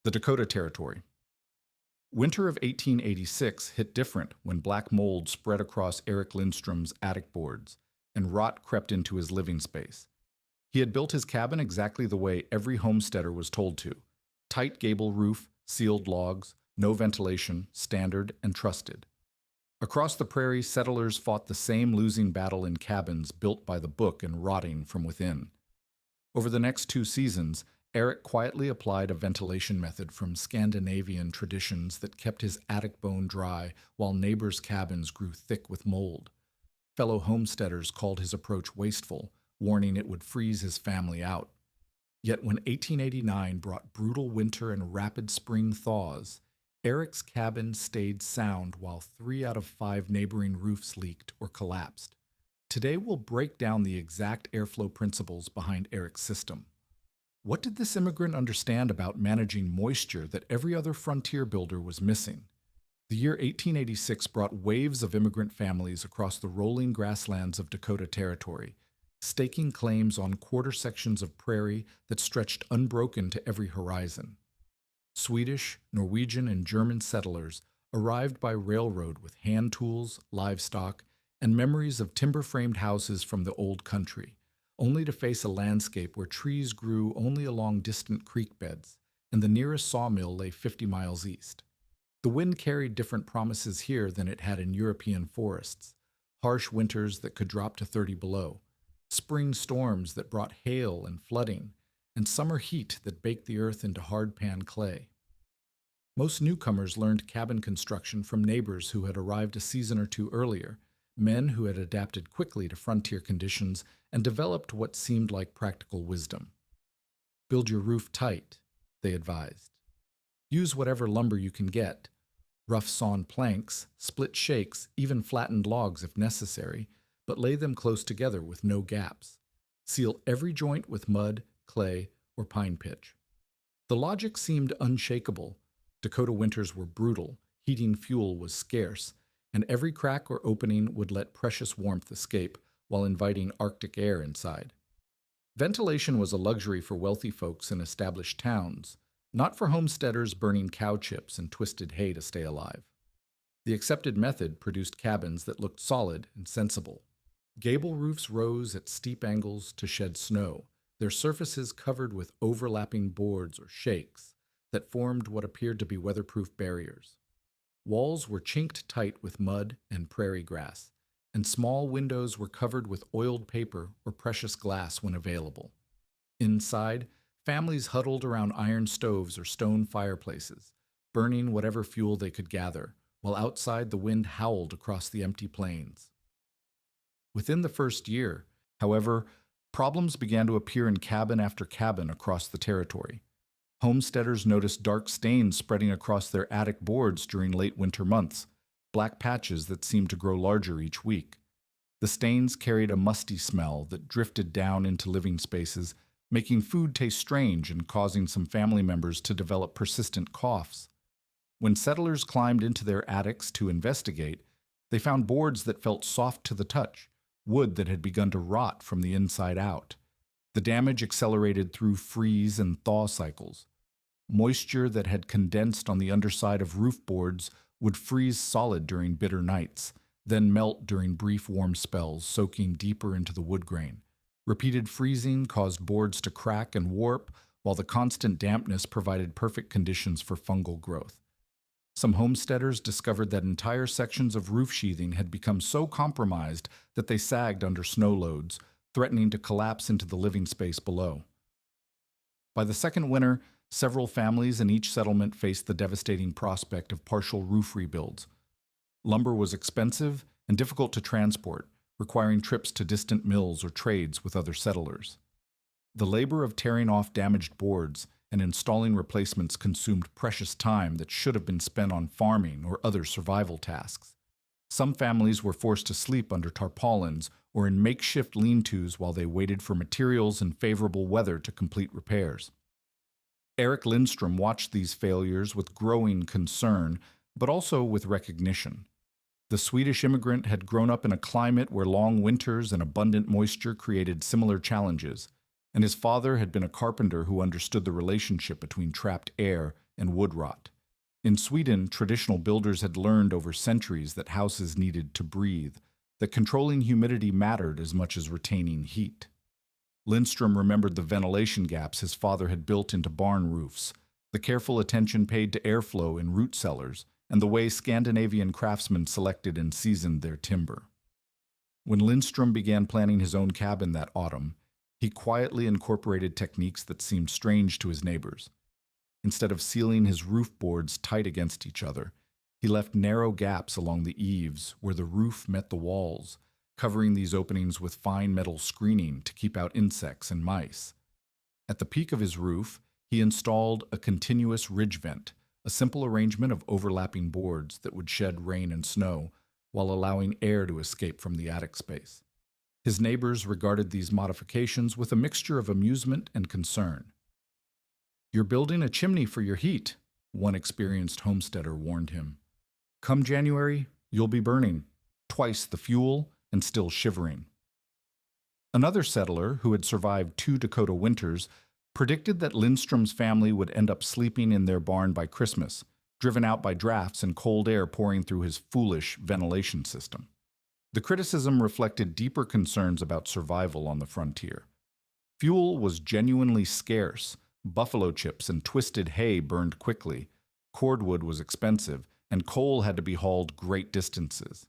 The Dakota Territory. Winter of 1886 hit different when black mold spread across Erik Lindstrom's attic boards, and rot crept into his living space. He had built his cabin exactly the way every homesteader was told to: tight gable roof, sealed logs, no ventilation, standard and trusted. Across the prairie, settlers fought the same losing battle in cabins built by the book and rotting from within. Over the next 2 seasons, Erik quietly applied a ventilation method from Scandinavian traditions that kept his attic bone dry while neighbors' cabins grew thick with mold. Fellow homesteaders called his approach wasteful, warning it would freeze his family out. Yet when 1889 brought brutal winter and rapid spring thaws, Erik's cabin stayed sound while 3 out of 5 neighboring roofs leaked or collapsed. Today we'll break down the exact airflow principles behind Erik's system. What did this immigrant understand about managing moisture that every other frontier builder was missing? The year 1886 brought waves of immigrant families across the rolling grasslands of Dakota Territory, staking claims on quarter sections of prairie that stretched unbroken to every horizon. Swedish, Norwegian, and German settlers arrived by railroad with hand tools, livestock, and memories of timber-framed houses from the old country, only to face a landscape where trees grew only along distant creek beds, and the nearest sawmill lay 50 miles east. The wind carried different promises here than it had in European forests: harsh winters that could drop to 30 below, spring storms that brought hail and flooding, and summer heat that baked the earth into hard-pan clay. Most newcomers learned cabin construction from neighbors who had arrived a season or two earlier, men who had adapted quickly to frontier conditions and developed what seemed like practical wisdom. Build your roof tight, they advised. Use whatever lumber you can get: rough sawn planks, split shakes, even flattened logs if necessary, but lay them close together with no gaps. Seal every joint with mud, clay, or pine pitch. The logic seemed unshakable. Dakota winters were brutal, heating fuel was scarce, and every crack or opening would let precious warmth escape while inviting Arctic air inside. Ventilation was a luxury for wealthy folks in established towns, not for homesteaders burning cow chips and twisted hay to stay alive. The accepted method produced cabins that looked solid and sensible. Gable roofs rose at steep angles to shed snow, their surfaces covered with overlapping boards or shakes that formed what appeared to be weatherproof barriers. Walls were chinked tight with mud and prairie grass, and small windows were covered with oiled paper or precious glass when available. Inside, families huddled around iron stoves or stone fireplaces, burning whatever fuel they could gather, while outside the wind howled across the empty plains. Within the first year, however, problems began to appear in cabin after cabin across the territory. Homesteaders noticed dark stains spreading across their attic boards during late winter months, black patches that seemed to grow larger each week. The stains carried a musty smell that drifted down into living spaces, making food taste strange and causing some family members to develop persistent coughs. When settlers climbed into their attics to investigate, they found boards that felt soft to the touch, wood that had begun to rot from the inside out. The damage accelerated through freeze and thaw cycles. Moisture that had condensed on the underside of roof boards would freeze solid during bitter nights, then melt during brief warm spells, soaking deeper into the wood grain. Repeated freezing caused boards to crack and warp, while the constant dampness provided perfect conditions for fungal growth. Some homesteaders discovered that entire sections of roof sheathing had become so compromised that they sagged under snow loads, threatening to collapse into the living space below. By the second winter, several families in each settlement faced the devastating prospect of partial roof rebuilds. Lumber was expensive and difficult to transport, requiring trips to distant mills or trades with other settlers. The labor of tearing off damaged boards and installing replacements consumed precious time that should have been spent on farming or other survival tasks. Some families were forced to sleep under tarpaulins or in makeshift lean-tos while they waited for materials and favorable weather to complete repairs. Erik Lindstrom watched these failures with growing concern, but also with recognition. The Swedish immigrant had grown up in a climate where long winters and abundant moisture created similar challenges, and his father had been a carpenter who understood the relationship between trapped air and wood rot. In Sweden, traditional builders had learned over centuries that houses needed to breathe, that controlling humidity mattered as much as retaining heat. Lindstrom remembered the ventilation gaps his father had built into barn roofs, the careful attention paid to airflow in root cellars, and the way Scandinavian craftsmen selected and seasoned their timber. When Lindstrom began planning his own cabin that autumn, he quietly incorporated techniques that seemed strange to his neighbors. Instead of sealing his roof boards tight against each other, he left narrow gaps along the eaves where the roof met the walls, covering these openings with fine metal screening to keep out insects and mice. At the peak of his roof, he installed a continuous ridge vent, a simple arrangement of overlapping boards that would shed rain and snow while allowing air to escape from the attic space. His neighbors regarded these modifications with a mixture of amusement and concern. "You're building a chimney for your heat," one experienced homesteader warned him. "Come January, you'll be burning twice the fuel and still shivering." Another settler, who had survived 2 Dakota winters, predicted that Lindstrom's family would end up sleeping in their barn by Christmas, driven out by drafts and cold air pouring through his foolish ventilation system. The criticism reflected deeper concerns about survival on the frontier. Fuel was genuinely scarce. Buffalo chips and twisted hay burned quickly, cordwood was expensive, and coal had to be hauled great distances.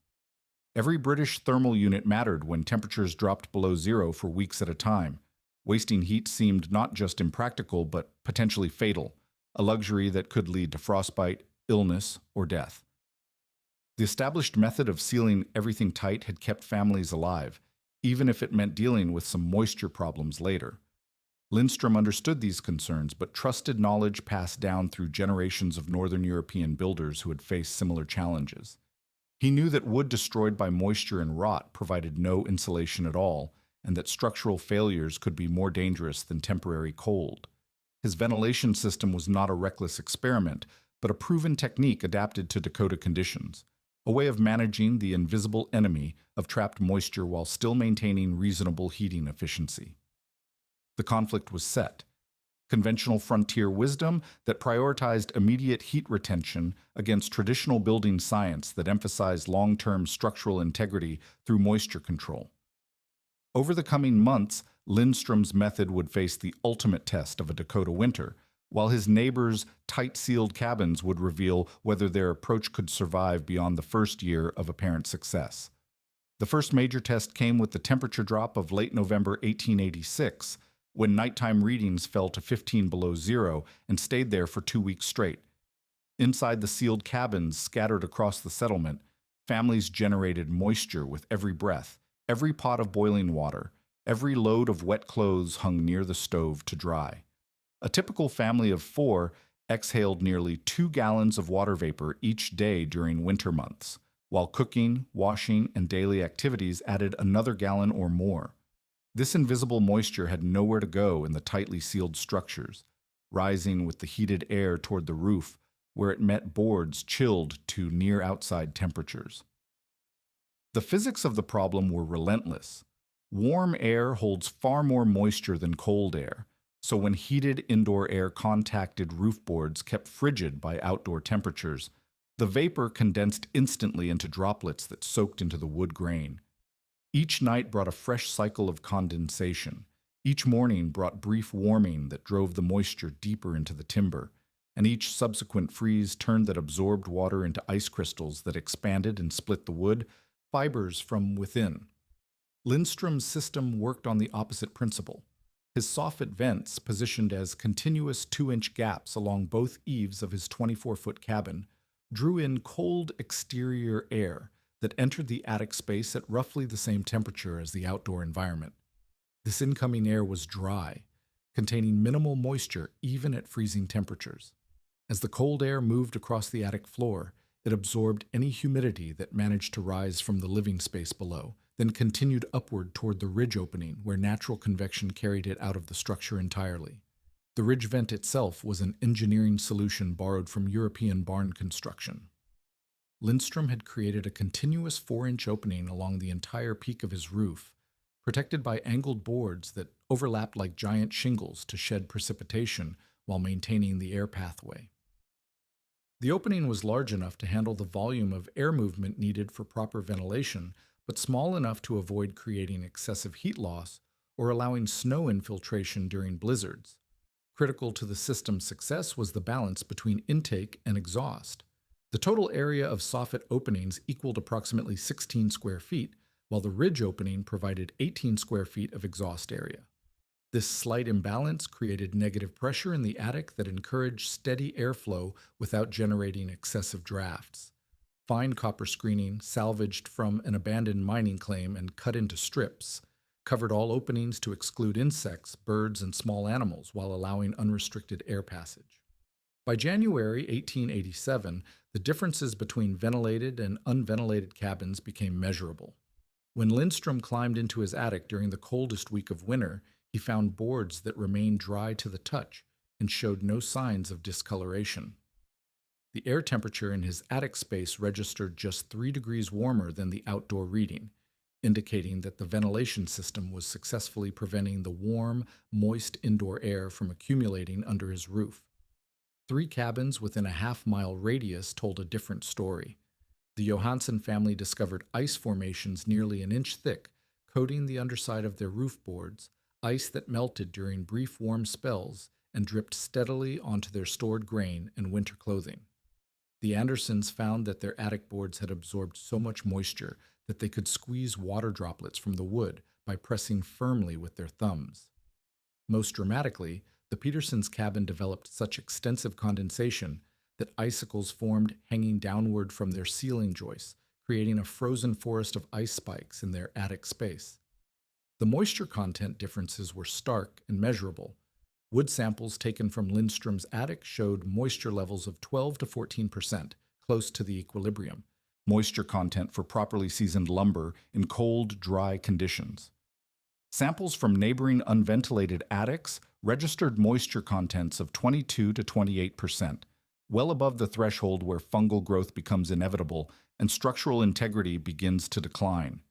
Every British thermal unit mattered when temperatures dropped below zero for weeks at a time. Wasting heat seemed not just impractical, but potentially fatal, a luxury that could lead to frostbite, illness, or death. The established method of sealing everything tight had kept families alive, even if it meant dealing with some moisture problems later. Lindstrom understood these concerns, but trusted knowledge passed down through generations of Northern European builders who had faced similar challenges. He knew that wood destroyed by moisture and rot provided no insulation at all, and that structural failures could be more dangerous than temporary cold. His ventilation system was not a reckless experiment, but a proven technique adapted to Dakota conditions, a way of managing the invisible enemy of trapped moisture while still maintaining reasonable heating efficiency. The conflict was set. Conventional frontier wisdom that prioritized immediate heat retention against traditional building science that emphasized long-term structural integrity through moisture control. Over the coming months, Lindstrom's method would face the ultimate test of a Dakota winter, while his neighbors' tight-sealed cabins would reveal whether their approach could survive beyond the first year of apparent success. The first major test came with the temperature drop of late November 1886, when nighttime readings fell to 15 below zero and stayed there for 2 weeks straight. Inside the sealed cabins scattered across the settlement, families generated moisture with every breath, every pot of boiling water, every load of wet clothes hung near the stove to dry. A typical family of 4 exhaled nearly 2 gallons of water vapor each day during winter months, while cooking, washing, and daily activities added another gallon or more. This invisible moisture had nowhere to go in the tightly sealed structures, rising with the heated air toward the roof, where it met boards chilled to near outside temperatures. The physics of the problem were relentless. Warm air holds far more moisture than cold air, so when heated indoor air contacted roof boards kept frigid by outdoor temperatures, the vapor condensed instantly into droplets that soaked into the wood grain. Each night brought a fresh cycle of condensation. Each morning brought brief warming that drove the moisture deeper into the timber, and each subsequent freeze turned that absorbed water into ice crystals that expanded and split the wood fibers from within. Lindstrom's system worked on the opposite principle. His soffit vents, positioned as continuous 2-inch gaps along both eaves of his 24-foot cabin, drew in cold exterior air that entered the attic space at roughly the same temperature as the outdoor environment. This incoming air was dry, containing minimal moisture even at freezing temperatures. As the cold air moved across the attic floor, it absorbed any humidity that managed to rise from the living space below, then continued upward toward the ridge opening where natural convection carried it out of the structure entirely. The ridge vent itself was an engineering solution borrowed from European barn construction. Lindstrom had created a continuous 4-inch opening along the entire peak of his roof, protected by angled boards that overlapped like giant shingles to shed precipitation while maintaining the air pathway. The opening was large enough to handle the volume of air movement needed for proper ventilation, but small enough to avoid creating excessive heat loss or allowing snow infiltration during blizzards. Critical to the system's success was the balance between intake and exhaust. The total area of soffit openings equaled approximately 16 square feet, while the ridge opening provided 18 square feet of exhaust area. This slight imbalance created negative pressure in the attic that encouraged steady airflow without generating excessive drafts. Fine copper screening, salvaged from an abandoned mining claim and cut into strips, covered all openings to exclude insects, birds, and small animals while allowing unrestricted air passage. By January 1887, the differences between ventilated and unventilated cabins became measurable. When Lindstrom climbed into his attic during the coldest week of winter, he found boards that remained dry to the touch and showed no signs of discoloration. The air temperature in his attic space registered just 3 degrees warmer than the outdoor reading, indicating that the ventilation system was successfully preventing the warm, moist indoor air from accumulating under his roof. 3 cabins within a half-mile radius told a different story. The Johansson family discovered ice formations nearly an inch thick, coating the underside of their roof boards, ice that melted during brief warm spells and dripped steadily onto their stored grain and winter clothing. The Andersons found that their attic boards had absorbed so much moisture that they could squeeze water droplets from the wood by pressing firmly with their thumbs. Most dramatically, the Petersons' cabin developed such extensive condensation that icicles formed hanging downward from their ceiling joists, creating a frozen forest of ice spikes in their attic space. The moisture content differences were stark and measurable. Wood samples taken from Lindstrom's attic showed moisture levels of 12 to 14%, close to the equilibrium, moisture content for properly seasoned lumber in cold, dry conditions. Samples from neighboring unventilated attics registered moisture contents of 22 to 28%, well above the threshold where fungal growth becomes inevitable and structural integrity begins to decline.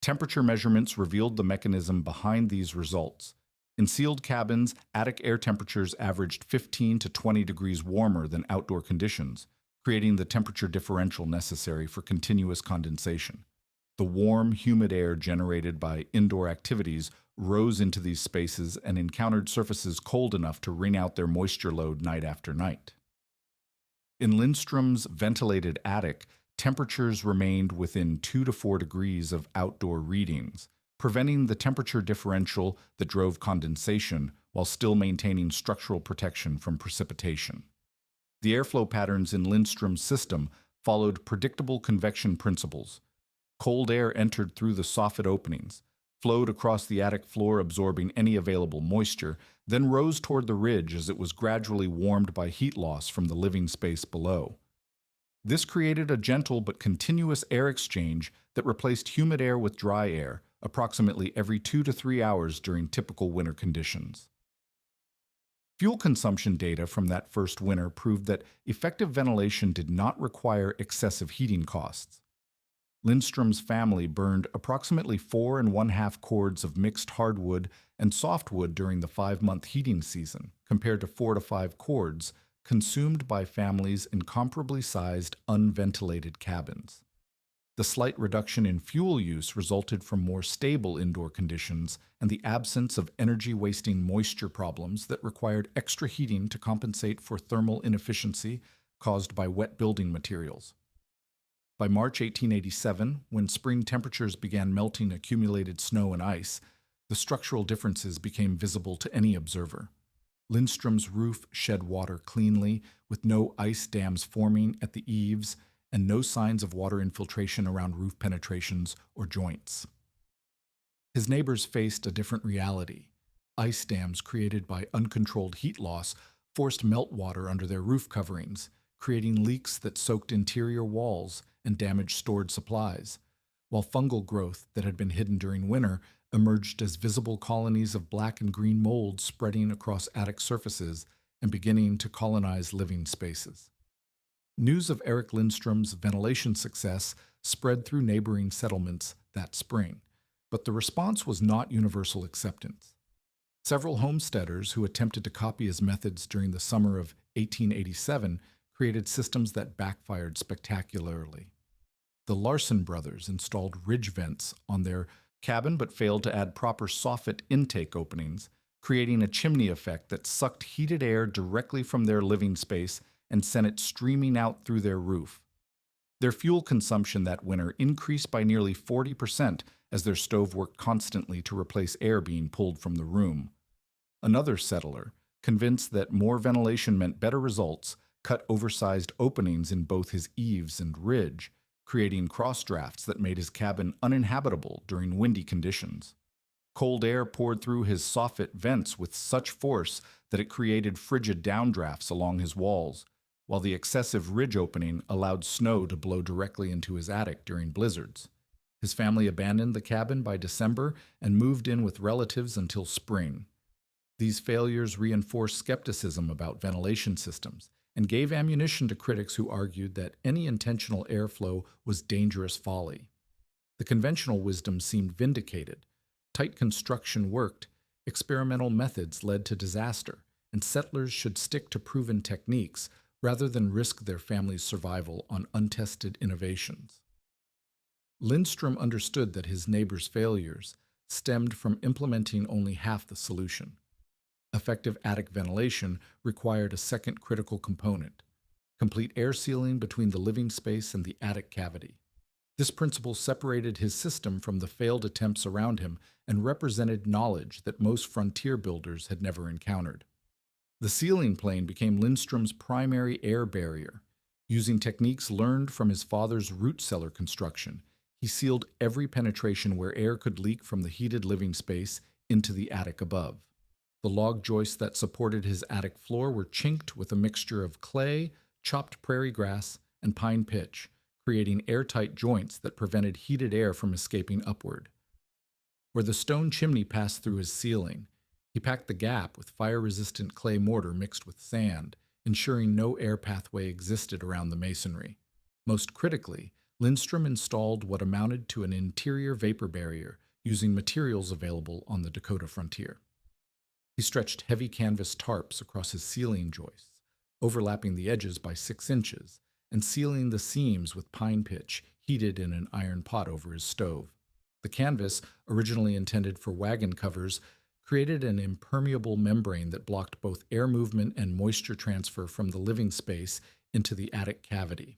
Temperature measurements revealed the mechanism behind these results. In sealed cabins, attic air temperatures averaged 15 to 20 degrees warmer than outdoor conditions, creating the temperature differential necessary for continuous condensation. The warm, humid air generated by indoor activities rose into these spaces and encountered surfaces cold enough to wring out their moisture load night after night. In Lindstrom's ventilated attic, temperatures remained within 2 to 4 degrees of outdoor readings, preventing the temperature differential that drove condensation while still maintaining structural protection from precipitation. The airflow patterns in Lindstrom's system followed predictable convection principles. Cold air entered through the soffit openings, flowed across the attic floor absorbing any available moisture, then rose toward the ridge as it was gradually warmed by heat loss from the living space below. This created a gentle but continuous air exchange that replaced humid air with dry air, approximately every 2 to 3 hours during typical winter conditions. Fuel consumption data from that first winter proved that effective ventilation did not require excessive heating costs. Lindstrom's family burned approximately 4½ cords of mixed hardwood and softwood during the 5-month heating season, compared to 4 to 5 cords consumed by families in comparably sized unventilated cabins. The slight reduction in fuel use resulted from more stable indoor conditions and the absence of energy-wasting moisture problems that required extra heating to compensate for thermal inefficiency caused by wet building materials. By March 1887, when spring temperatures began melting accumulated snow and ice, the structural differences became visible to any observer. Lindstrom's roof shed water cleanly, with no ice dams forming at the eaves and no signs of water infiltration around roof penetrations or joints. His neighbors faced a different reality. Ice dams created by uncontrolled heat loss forced meltwater under their roof coverings, creating leaks that soaked interior walls and damaged stored supplies, while fungal growth that had been hidden during winter emerged as visible colonies of black and green mold spreading across attic surfaces and beginning to colonize living spaces. News of Erik Lindstrom's ventilation success spread through neighboring settlements that spring, but the response was not universal acceptance. Several homesteaders who attempted to copy his methods during the summer of 1887 created systems that backfired spectacularly. The Larson brothers installed ridge vents on their cabin but failed to add proper soffit intake openings, creating a chimney effect that sucked heated air directly from their living space and sent it streaming out through their roof. Their fuel consumption that winter increased by nearly 40% as their stove worked constantly to replace air being pulled from the room. Another settler, convinced that more ventilation meant better results, cut oversized openings in both his eaves and ridge, creating cross drafts that made his cabin uninhabitable during windy conditions. Cold air poured through his soffit vents with such force that it created frigid downdrafts along his walls, while the excessive ridge opening allowed snow to blow directly into his attic during blizzards. His family abandoned the cabin by December and moved in with relatives until spring. These failures reinforced skepticism about ventilation systems and gave ammunition to critics who argued that any intentional airflow was dangerous folly. The conventional wisdom seemed vindicated. Tight construction worked, experimental methods led to disaster, and settlers should stick to proven techniques rather than risk their family's survival on untested innovations. Lindstrom understood that his neighbors' failures stemmed from implementing only half the solution. Effective attic ventilation required a second critical component: complete air sealing between the living space and the attic cavity. This principle separated his system from the failed attempts around him and represented knowledge that most frontier builders had never encountered. The ceiling plane became Lindstrom's primary air barrier. Using techniques learned from his father's root cellar construction, he sealed every penetration where air could leak from the heated living space into the attic above. The log joists that supported his attic floor were chinked with a mixture of clay, chopped prairie grass, and pine pitch, creating airtight joints that prevented heated air from escaping upward. Where the stone chimney passed through his ceiling, he packed the gap with fire-resistant clay mortar mixed with sand, ensuring no air pathway existed around the masonry. Most critically, Lindstrom installed what amounted to an interior vapor barrier using materials available on the Dakota frontier. He stretched heavy canvas tarps across his ceiling joists, overlapping the edges by 6 inches, and sealing the seams with pine pitch heated in an iron pot over his stove. The canvas, originally intended for wagon covers, created an impermeable membrane that blocked both air movement and moisture transfer from the living space into the attic cavity.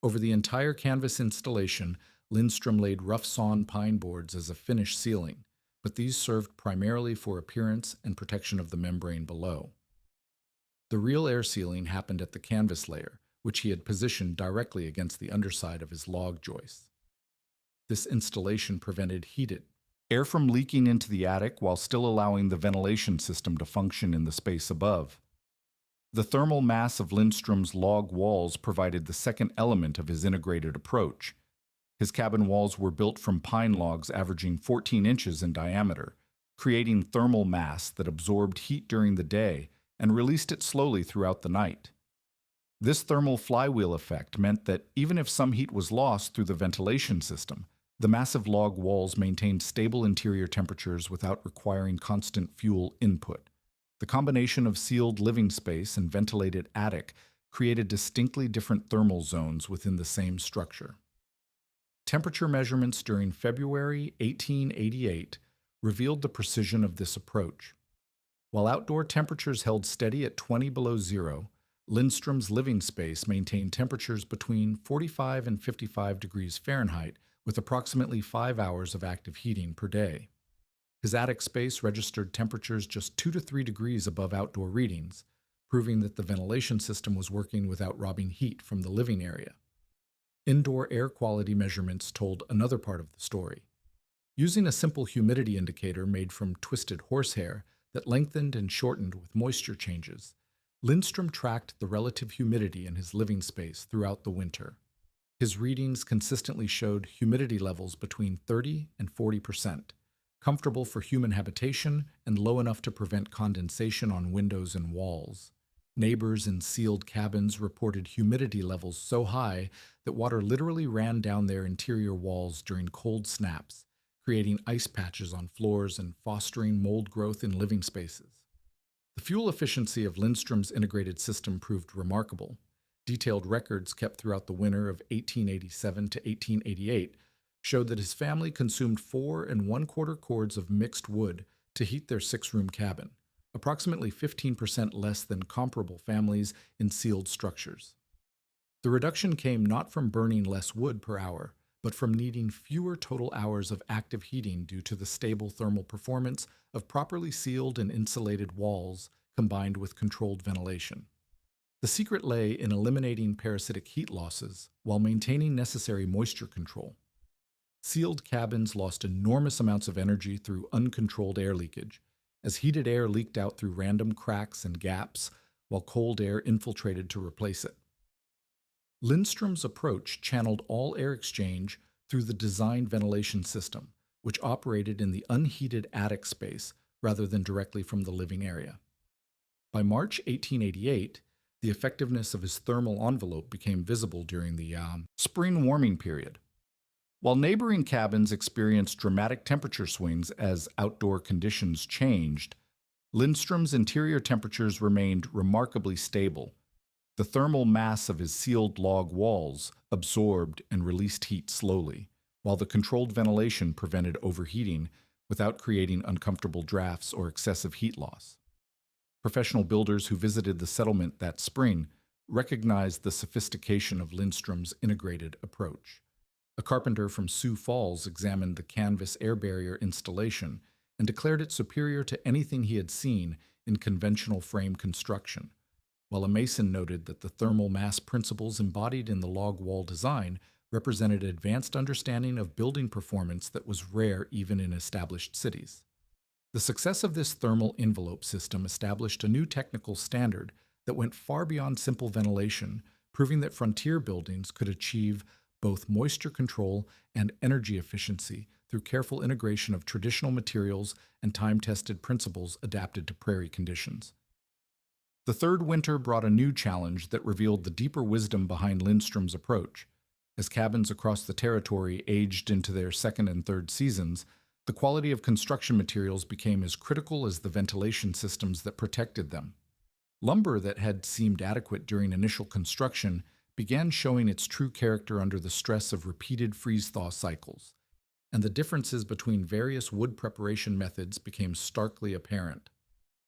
Over the entire canvas installation, Lindstrom laid rough-sawn pine boards as a finish ceiling, but these served primarily for appearance and protection of the membrane below. The real air sealing happened at the canvas layer, which he had positioned directly against the underside of his log joists. This installation prevented heated air from leaking into the attic while still allowing the ventilation system to function in the space above. The thermal mass of Lindstrom's log walls provided the second element of his integrated approach. His cabin walls were built from pine logs averaging 14 inches in diameter, creating thermal mass that absorbed heat during the day and released it slowly throughout the night. This thermal flywheel effect meant that even if some heat was lost through the ventilation system, the massive log walls maintained stable interior temperatures without requiring constant fuel input. The combination of sealed living space and ventilated attic created distinctly different thermal zones within the same structure. Temperature measurements during February 1888 revealed the precision of this approach. While outdoor temperatures held steady at 20 below zero, Lindstrom's living space maintained temperatures between 45 and 55 degrees Fahrenheit with approximately 5 hours of active heating per day. His attic space registered temperatures just 2 to 3 degrees above outdoor readings, proving that the ventilation system was working without robbing heat from the living area. Indoor air quality measurements told another part of the story. Using a simple humidity indicator made from twisted horsehair that lengthened and shortened with moisture changes, Lindstrom tracked the relative humidity in his living space throughout the winter. His readings consistently showed humidity levels between 30 and 40%, comfortable for human habitation and low enough to prevent condensation on windows and walls. Neighbors in sealed cabins reported humidity levels so high that water literally ran down their interior walls during cold snaps, creating ice patches on floors and fostering mold growth in living spaces. The fuel efficiency of Lindstrom's integrated system proved remarkable. Detailed records kept throughout the winter of 1887 to 1888 showed that his family consumed 4¼ cords of mixed wood to heat their 6-room cabin, approximately 15% less than comparable families in sealed structures. The reduction came not from burning less wood per hour, but from needing fewer total hours of active heating due to the stable thermal performance of properly sealed and insulated walls combined with controlled ventilation. The secret lay in eliminating parasitic heat losses while maintaining necessary moisture control. Sealed cabins lost enormous amounts of energy through uncontrolled air leakage, as heated air leaked out through random cracks and gaps while cold air infiltrated to replace it. Lindstrom's approach channeled all air exchange through the designed ventilation system, which operated in the unheated attic space rather than directly from the living area. By March 1888, the effectiveness of his thermal envelope became visible during the spring warming period. While neighboring cabins experienced dramatic temperature swings as outdoor conditions changed, Lindstrom's interior temperatures remained remarkably stable. The thermal mass of his sealed log walls absorbed and released heat slowly, while the controlled ventilation prevented overheating without creating uncomfortable drafts or excessive heat loss. Professional builders who visited the settlement that spring recognized the sophistication of Lindstrom's integrated approach. A carpenter from Sioux Falls examined the canvas air barrier installation and declared it superior to anything he had seen in conventional frame construction, while a mason noted that the thermal mass principles embodied in the log wall design represented advanced understanding of building performance that was rare even in established cities. The success of this thermal envelope system established a new technical standard that went far beyond simple ventilation, proving that frontier buildings could achieve both moisture control and energy efficiency through careful integration of traditional materials and time-tested principles adapted to prairie conditions. The third winter brought a new challenge that revealed the deeper wisdom behind Lindstrom's approach. As cabins across the territory aged into their second and third seasons, the quality of construction materials became as critical as the ventilation systems that protected them. Lumber that had seemed adequate during initial construction began showing its true character under the stress of repeated freeze-thaw cycles, and the differences between various wood preparation methods became starkly apparent.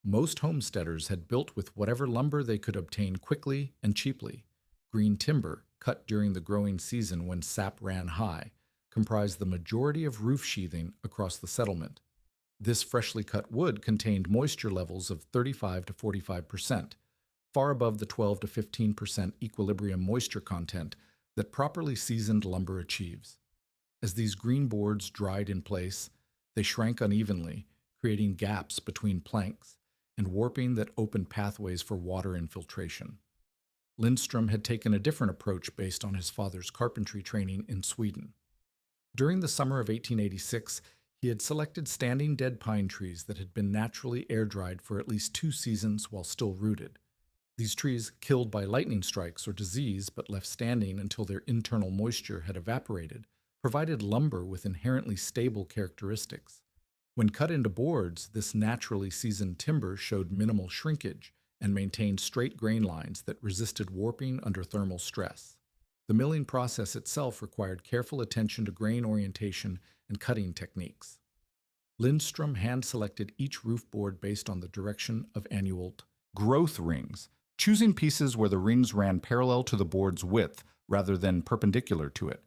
Most homesteaders had built with whatever lumber they could obtain quickly and cheaply. Green timber, cut during the growing season when sap ran high, comprised the majority of roof sheathing across the settlement. This freshly cut wood contained moisture levels of 35 to 45%, far above the 12 to 15% equilibrium moisture content that properly seasoned lumber achieves. As these green boards dried in place, they shrank unevenly, creating gaps between planks and warping that opened pathways for water infiltration. Lindstrom had taken a different approach based on his father's carpentry training in Sweden. During the summer of 1886, he had selected standing dead pine trees that had been naturally air-dried for at least 2 seasons while still rooted. These trees, killed by lightning strikes or disease but left standing until their internal moisture had evaporated, provided lumber with inherently stable characteristics. When cut into boards, this naturally seasoned timber showed minimal shrinkage and maintained straight grain lines that resisted warping under thermal stress. The milling process itself required careful attention to grain orientation and cutting techniques. Lindstrom hand-selected each roof board based on the direction of annual growth rings, choosing pieces where the rings ran parallel to the board's width rather than perpendicular to it.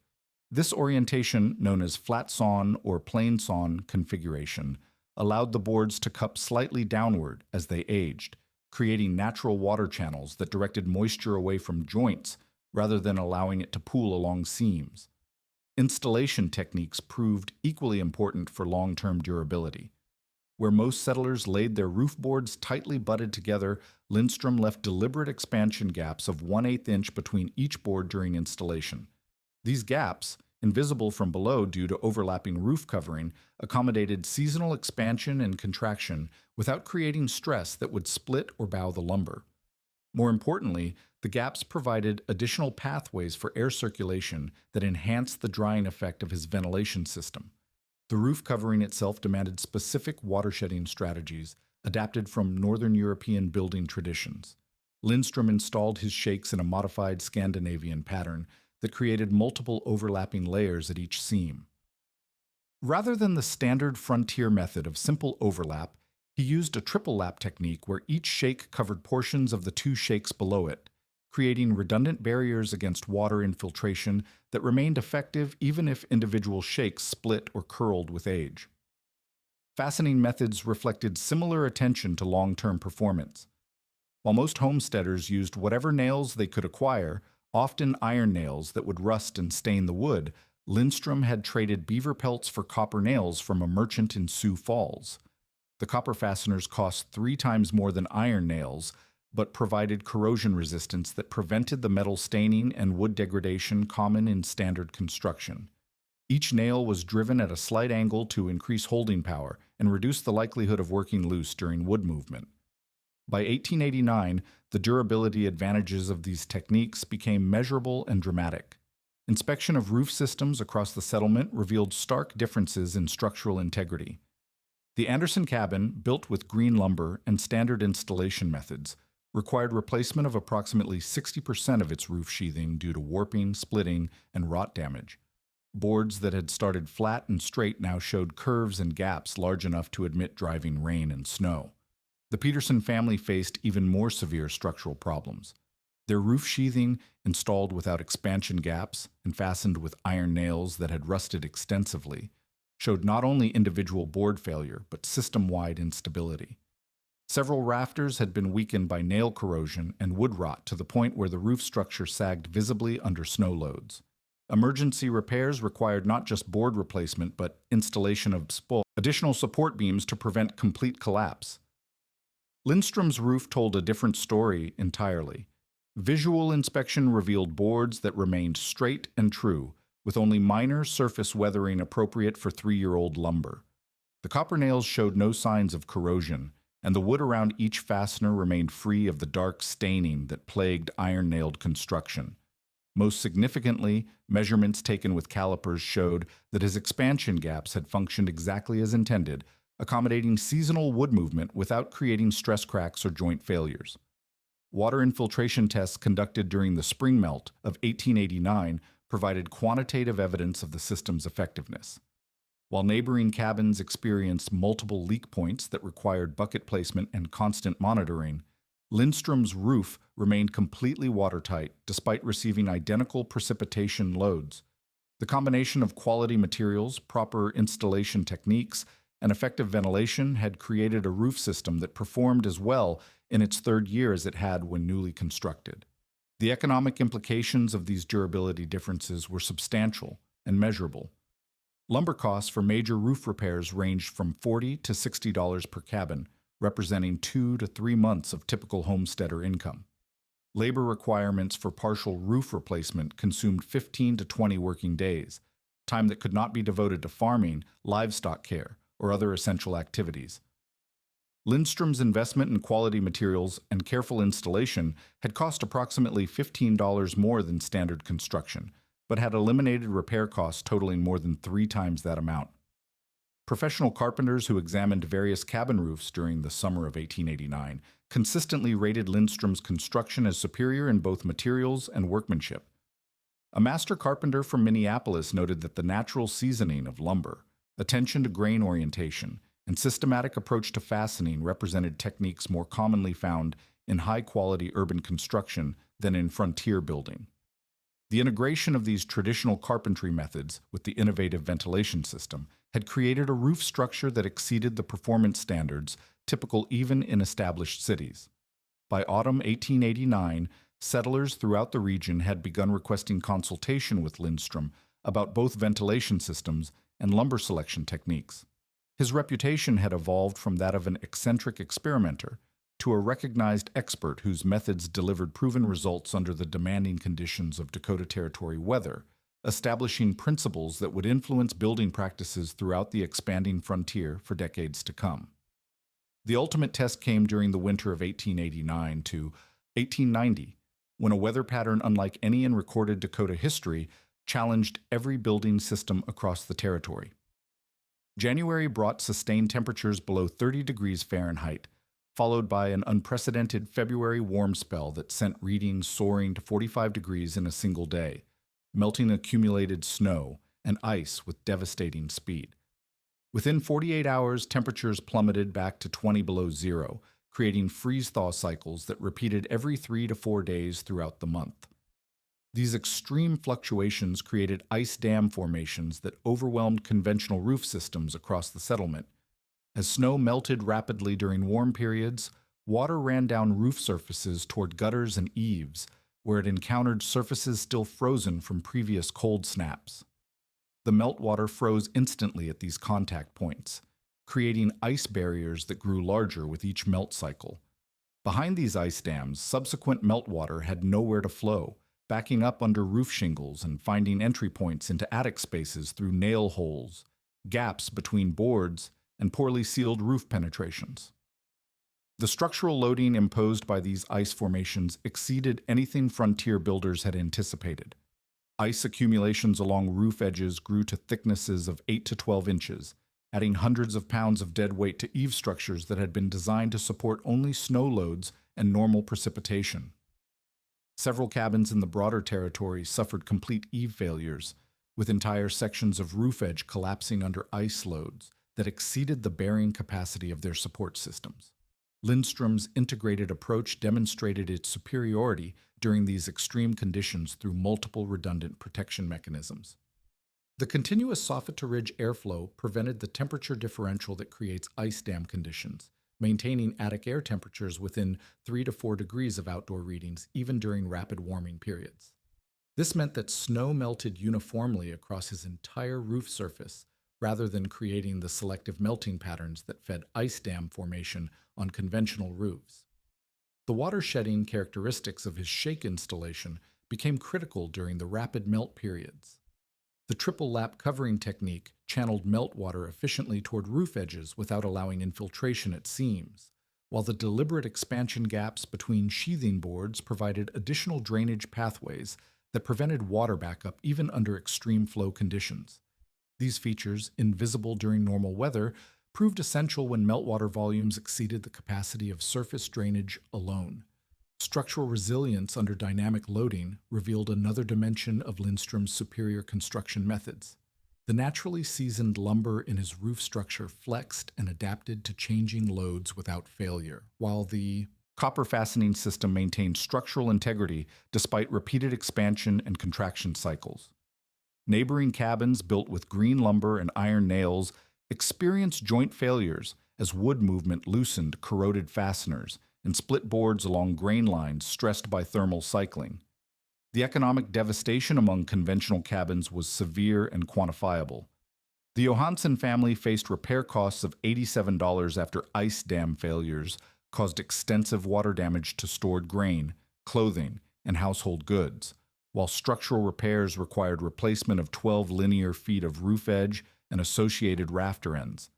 This orientation, known as flat sawn or plain sawn configuration, allowed the boards to cup slightly downward as they aged, creating natural water channels that directed moisture away from joints rather than allowing it to pool along seams. Installation techniques proved equally important for long-term durability. Where most settlers laid their roof boards tightly butted together, Lindstrom left deliberate expansion gaps of 1/8 inch between each board during installation. These gaps, invisible from below due to overlapping roof covering, accommodated seasonal expansion and contraction without creating stress that would split or bow the lumber. More importantly, the gaps provided additional pathways for air circulation that enhanced the drying effect of his ventilation system. The roof covering itself demanded specific water-shedding strategies adapted from Northern European building traditions. Lindstrom installed his shakes in a modified Scandinavian pattern that created multiple overlapping layers at each seam. Rather than the standard frontier method of simple overlap, he used a triple lap technique where each shake covered portions of the two shakes below it, creating redundant barriers against water infiltration that remained effective even if individual shakes split or curled with age. Fastening methods reflected similar attention to long-term performance. While most homesteaders used whatever nails they could acquire, often iron nails that would rust and stain the wood, Lindstrom had traded beaver pelts for copper nails from a merchant in Sioux Falls. The copper fasteners cost 3 times more than iron nails, but provided corrosion resistance that prevented the metal staining and wood degradation common in standard construction. Each nail was driven at a slight angle to increase holding power and reduce the likelihood of working loose during wood movement. By 1889, the durability advantages of these techniques became measurable and dramatic. Inspection of roof systems across the settlement revealed stark differences in structural integrity. The Anderson cabin, built with green lumber and standard installation methods, required replacement of approximately 60% of its roof sheathing due to warping, splitting, and rot damage. Boards that had started flat and straight now showed curves and gaps large enough to admit driving rain and snow. The Peterson family faced even more severe structural problems. Their roof sheathing, installed without expansion gaps and fastened with iron nails that had rusted extensively, showed not only individual board failure but system-wide instability. Several rafters had been weakened by nail corrosion and wood rot to the point where the roof structure sagged visibly under snow loads. Emergency repairs required not just board replacement but installation of additional support beams to prevent complete collapse. Lindstrom's roof told a different story entirely. Visual inspection revealed boards that remained straight and true, with only minor surface weathering appropriate for 3-year-old lumber. The copper nails showed no signs of corrosion, and the wood around each fastener remained free of the dark staining that plagued iron-nailed construction. Most significantly, measurements taken with calipers showed that his expansion gaps had functioned exactly as intended, accommodating seasonal wood movement without creating stress cracks or joint failures. Water infiltration tests conducted during the spring melt of 1889 provided quantitative evidence of the system's effectiveness. While neighboring cabins experienced multiple leak points that required bucket placement and constant monitoring, Lindstrom's roof remained completely watertight despite receiving identical precipitation loads. The combination of quality materials, proper installation techniques, and effective ventilation had created a roof system that performed as well in its 3rd year as it had when newly constructed. The economic implications of these durability differences were substantial and measurable. Lumber costs for major roof repairs ranged from $40 to $60 per cabin, representing 2 to 3 months of typical homesteader income. Labor requirements for partial roof replacement consumed 15 to 20 working days, time that could not be devoted to farming, livestock care, or other essential activities. Lindstrom's investment in quality materials and careful installation had cost approximately $15 more than standard construction, but had eliminated repair costs totaling more than 3 times that amount. Professional carpenters who examined various cabin roofs during the summer of 1889 consistently rated Lindstrom's construction as superior in both materials and workmanship. A master carpenter from Minneapolis noted that the natural seasoning of lumber, attention to grain orientation, and systematic approach to fastening represented techniques more commonly found in high-quality urban construction than in frontier building. The integration of these traditional carpentry methods with the innovative ventilation system had created a roof structure that exceeded the performance standards typical even in established cities. By autumn 1889, settlers throughout the region had begun requesting consultation with Lindstrom about both ventilation systems and lumber selection techniques. His reputation had evolved from that of an eccentric experimenter to a recognized expert whose methods delivered proven results under the demanding conditions of Dakota Territory weather, establishing principles that would influence building practices throughout the expanding frontier for decades to come. The ultimate test came during the winter of 1889 to 1890, when a weather pattern unlike any in recorded Dakota history challenged every building system across the territory. January brought sustained temperatures below 30 degrees Fahrenheit, followed by an unprecedented February warm spell that sent readings soaring to 45 degrees in a single day, melting accumulated snow and ice with devastating speed. Within 48 hours, temperatures plummeted back to 20 below zero, creating freeze-thaw cycles that repeated every 3 to 4 days throughout the month. These extreme fluctuations created ice dam formations that overwhelmed conventional roof systems across the settlement. As snow melted rapidly during warm periods, water ran down roof surfaces toward gutters and eaves, where it encountered surfaces still frozen from previous cold snaps. The meltwater froze instantly at these contact points, creating ice barriers that grew larger with each melt cycle. Behind these ice dams, subsequent meltwater had nowhere to flow, backing up under roof shingles and finding entry points into attic spaces through nail holes, gaps between boards, and poorly sealed roof penetrations. The structural loading imposed by these ice formations exceeded anything frontier builders had anticipated. Ice accumulations along roof edges grew to thicknesses of 8 to 12 inches, adding hundreds of pounds of dead weight to eave structures that had been designed to support only snow loads and normal precipitation. Several cabins in the broader territory suffered complete eave failures, with entire sections of roof edge collapsing under ice loads that exceeded the bearing capacity of their support systems. Lindstrom's integrated approach demonstrated its superiority during these extreme conditions through multiple redundant protection mechanisms. The continuous soffit-to-ridge airflow prevented the temperature differential that creates ice dam conditions, maintaining attic air temperatures within 3 to 4 degrees of outdoor readings even during rapid warming periods. This meant that snow melted uniformly across his entire roof surface, rather than creating the selective melting patterns that fed ice dam formation on conventional roofs. The water-shedding characteristics of his shake installation became critical during the rapid melt periods. The triple lap covering technique channeled meltwater efficiently toward roof edges without allowing infiltration at seams, while the deliberate expansion gaps between sheathing boards provided additional drainage pathways that prevented water backup even under extreme flow conditions. These features, invisible during normal weather, proved essential when meltwater volumes exceeded the capacity of surface drainage alone. Structural resilience under dynamic loading revealed another dimension of Lindstrom's superior construction methods. The naturally seasoned lumber in his roof structure flexed and adapted to changing loads without failure, while the copper fastening system maintained structural integrity despite repeated expansion and contraction cycles. Neighboring cabins built with green lumber and iron nails experienced joint failures as wood movement loosened corroded fasteners and split boards along grain lines stressed by thermal cycling. The economic devastation among conventional cabins was severe and quantifiable. The Johansson family faced repair costs of $87 after ice dam failures caused extensive water damage to stored grain, clothing, and household goods, while structural repairs required replacement of 12 linear feet of roof edge and associated rafter ends.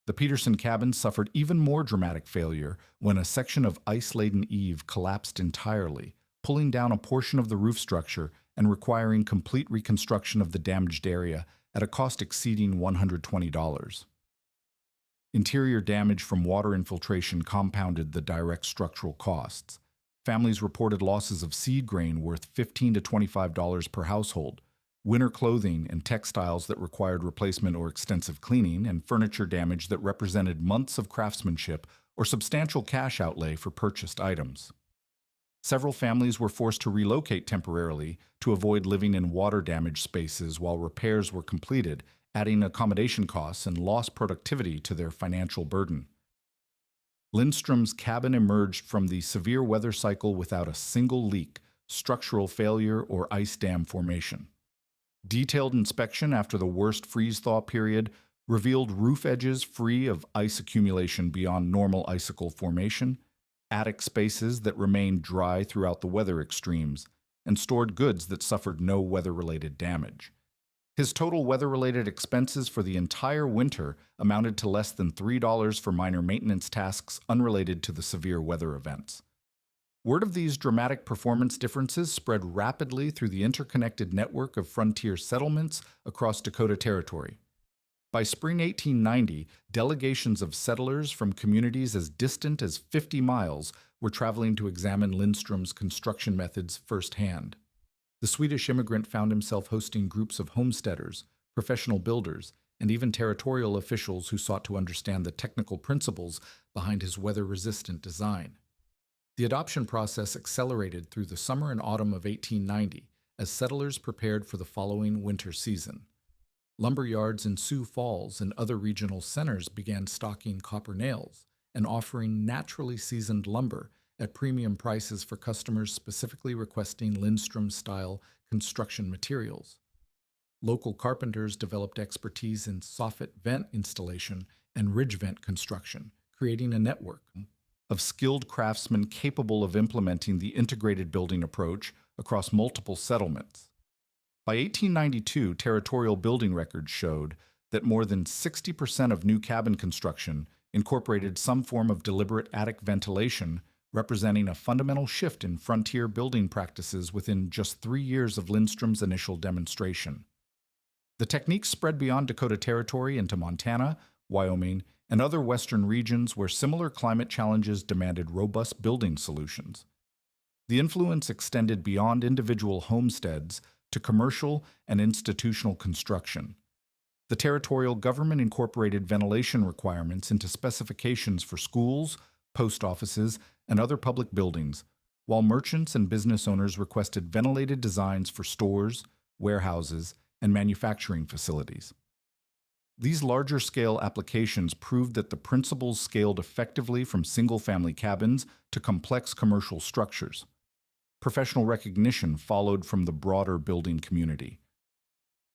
The Peterson cabin suffered even more dramatic failure when a section of ice-laden eave collapsed entirely, pulling down a portion of the roof structure and requiring complete reconstruction of the damaged area at a cost exceeding $120. Interior damage from water infiltration compounded the direct structural costs. Families reported losses of seed grain worth $15 to $25 per household, winter clothing and textiles that required replacement or extensive cleaning, and furniture damage that represented months of craftsmanship or substantial cash outlay for purchased items. Several families were forced to relocate temporarily to avoid living in water-damaged spaces while repairs were completed, adding accommodation costs and lost productivity to their financial burden. Lindstrom's cabin emerged from the severe weather cycle without a single leak, structural failure, or ice dam formation. Detailed inspection after the worst freeze-thaw period revealed roof edges free of ice accumulation beyond normal icicle formation, attic spaces that remained dry throughout the weather extremes, and stored goods that suffered no weather-related damage. His total weather-related expenses for the entire winter amounted to less than $3 for minor maintenance tasks unrelated to the severe weather events. Word of these dramatic performance differences spread rapidly through the interconnected network of frontier settlements across Dakota Territory. By spring 1890, delegations of settlers from communities as distant as 50 miles were traveling to examine Lindstrom's construction methods firsthand. The Swedish immigrant found himself hosting groups of homesteaders, professional builders, and even territorial officials who sought to understand the technical principles behind his weather-resistant design. The adoption process accelerated through the summer and autumn of 1890 as settlers prepared for the following winter season. Lumber yards in Sioux Falls and other regional centers began stocking copper nails and offering naturally seasoned lumber at premium prices for customers specifically requesting Lindstrom-style construction materials. Local carpenters developed expertise in soffit vent installation and ridge vent construction, creating a network of skilled craftsmen capable of implementing the integrated building approach across multiple settlements. By 1892, territorial building records showed that more than 60% of new cabin construction incorporated some form of deliberate attic ventilation, representing a fundamental shift in frontier building practices within just 3 years of Lindstrom's initial demonstration. The techniques spread beyond Dakota Territory into Montana, Wyoming, and other western regions where similar climate challenges demanded robust building solutions. The influence extended beyond individual homesteads to commercial and institutional construction. The territorial government incorporated ventilation requirements into specifications for schools, post offices, and other public buildings, while merchants and business owners requested ventilated designs for stores, warehouses, and manufacturing facilities. These larger-scale applications proved that the principles scaled effectively from single-family cabins to complex commercial structures. Professional recognition followed from the broader building community.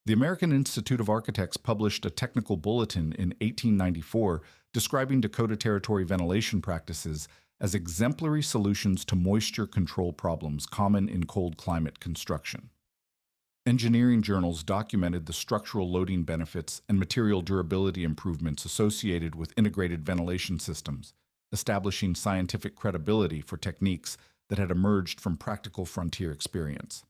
The American Institute of Architects published a technical bulletin in 1894 describing Dakota Territory ventilation practices as exemplary solutions to moisture control problems common in cold climate construction. Engineering journals documented the structural loading benefits and material durability improvements associated with integrated ventilation systems, establishing scientific credibility for techniques that had emerged from practical frontier experience.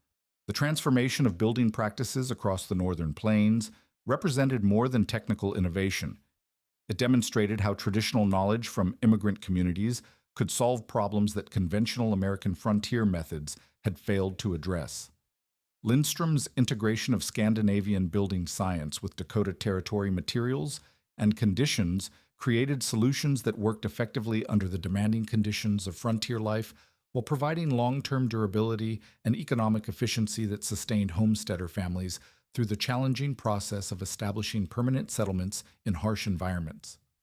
The transformation of building practices across the northern plains represented more than technical innovation. It demonstrated how traditional knowledge from immigrant communities could solve problems that conventional American frontier methods had failed to address. Lindstrom's integration of Scandinavian building science with Dakota Territory materials and conditions created solutions that worked effectively under the demanding conditions of frontier life while providing long-term durability and economic efficiency that sustained homesteader families through the challenging process of establishing permanent settlements in harsh environments.